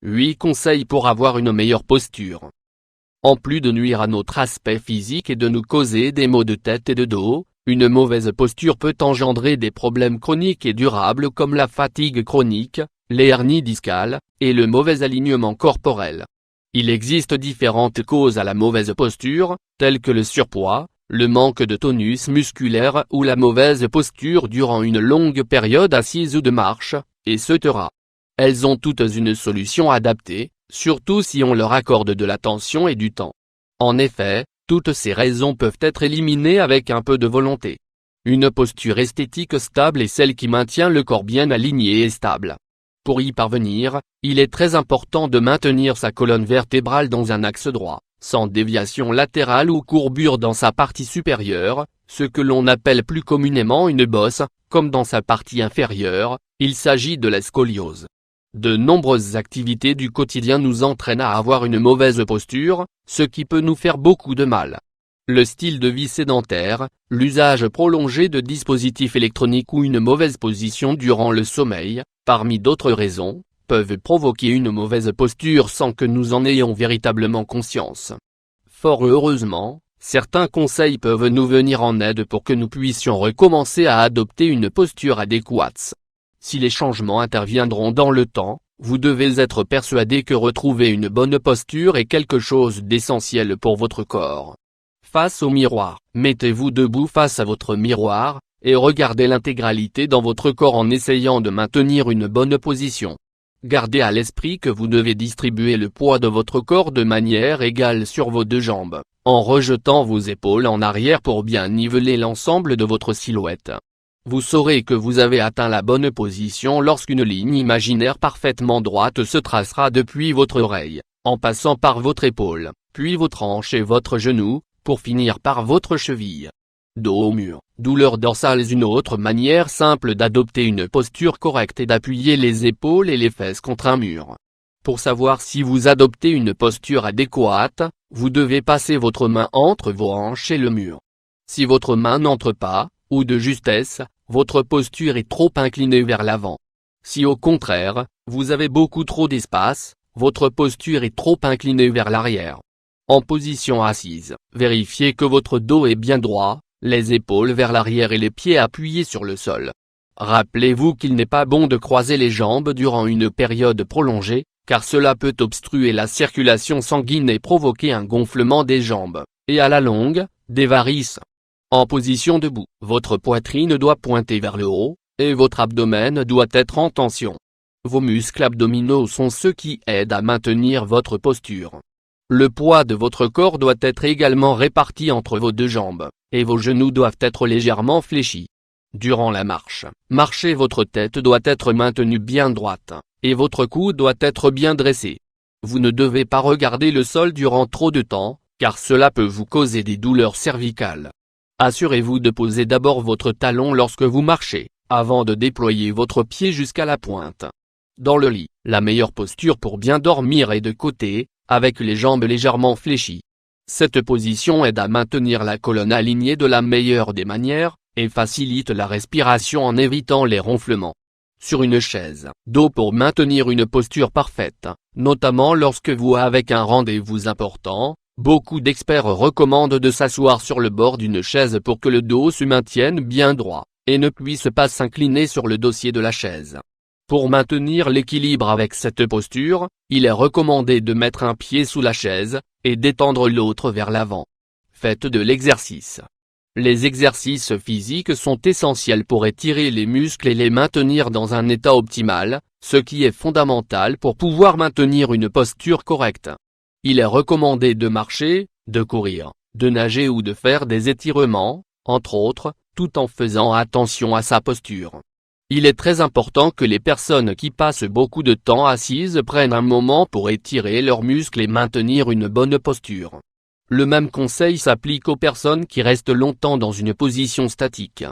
8 conseils pour avoir une meilleure posture. En plus de nuire à notre aspect physique et de nous causer des maux de tête et de dos, une mauvaise posture peut engendrer des problèmes chroniques et durables comme la fatigue chronique, les hernies discales, et le mauvais alignement corporel. Il existe différentes causes à la mauvaise posture, telles que le surpoids, le manque de tonus musculaire ou la mauvaise posture durant une longue période assise ou de marche, etc. Elles ont toutes une solution adaptée, surtout si on leur accorde de l'attention et du temps. En effet, toutes ces raisons peuvent être éliminées avec un peu de volonté. Une posture esthétique stable est celle qui maintient le corps bien aligné et stable. Pour y parvenir, il est très important de maintenir sa colonne vertébrale dans un axe droit, sans déviation latérale ou courbure dans sa partie supérieure, ce que l'on appelle plus communément une bosse, comme dans sa partie inférieure, il s'agit de la scoliose. De nombreuses activités du quotidien nous entraînent à avoir une mauvaise posture, ce qui peut nous faire beaucoup de mal. Le style de vie sédentaire, l'usage prolongé de dispositifs électroniques ou une mauvaise position durant le sommeil, parmi d'autres raisons, peuvent provoquer une mauvaise posture sans que nous en ayons véritablement conscience. Fort heureusement, certains conseils peuvent nous venir en aide pour que nous puissions recommencer à adopter une posture adéquate. Si les changements interviendront dans le temps, vous devez être persuadé que retrouver une bonne posture est quelque chose d'essentiel pour votre corps. Face au miroir, mettez-vous debout face à votre miroir, et regardez l'intégralité dans votre corps en essayant de maintenir une bonne position. Gardez à l'esprit que vous devez distribuer le poids de votre corps de manière égale sur vos deux jambes, en rejetant vos épaules en arrière pour bien niveler l'ensemble de votre silhouette. Vous saurez que vous avez atteint la bonne position lorsqu'une ligne imaginaire parfaitement droite se tracera depuis votre oreille, en passant par votre épaule, puis votre hanche et votre genou, pour finir par votre cheville. Dos au mur, douleurs dorsales. Une autre manière simple d'adopter une posture correcte est d'appuyer les épaules et les fesses contre un mur. Pour savoir si vous adoptez une posture adéquate, vous devez passer votre main entre vos hanches et le mur. Si votre main n'entre pas, ou de justesse, votre posture est trop inclinée vers l'avant. Si au contraire, vous avez beaucoup trop d'espace, votre posture est trop inclinée vers l'arrière. En position assise, vérifiez que votre dos est bien droit, les épaules vers l'arrière et les pieds appuyés sur le sol. Rappelez-vous qu'il n'est pas bon de croiser les jambes durant une période prolongée, car cela peut obstruer la circulation sanguine et provoquer un gonflement des jambes, et à la longue, des varices. En position debout, votre poitrine doit pointer vers le haut, et votre abdomen doit être en tension. Vos muscles abdominaux sont ceux qui aident à maintenir votre posture. Le poids de votre corps doit être également réparti entre vos deux jambes, et vos genoux doivent être légèrement fléchis. Durant la marche, votre tête doit être maintenue bien droite, et votre cou doit être bien dressé. Vous ne devez pas regarder le sol durant trop de temps, car cela peut vous causer des douleurs cervicales. Assurez-vous de poser d'abord votre talon lorsque vous marchez, avant de déployer votre pied jusqu'à la pointe. Dans le lit, la meilleure posture pour bien dormir est de côté, avec les jambes légèrement fléchies. Cette position aide à maintenir la colonne alignée de la meilleure des manières, et facilite la respiration en évitant les ronflements. Sur une chaise, dos pour maintenir une posture parfaite, notamment lorsque vous avez un rendez-vous important, beaucoup d'experts recommandent de s'asseoir sur le bord d'une chaise pour que le dos se maintienne bien droit, et ne puisse pas s'incliner sur le dossier de la chaise. Pour maintenir l'équilibre avec cette posture, il est recommandé de mettre un pied sous la chaise, et d'étendre l'autre vers l'avant. Faites de l'exercice. Les exercices physiques sont essentiels pour étirer les muscles et les maintenir dans un état optimal, ce qui est fondamental pour pouvoir maintenir une posture correcte. Il est recommandé de marcher, de courir, de nager ou de faire des étirements, entre autres, tout en faisant attention à sa posture. Il est très important que les personnes qui passent beaucoup de temps assises prennent un moment pour étirer leurs muscles et maintenir une bonne posture. Le même conseil s'applique aux personnes qui restent longtemps dans une position statique.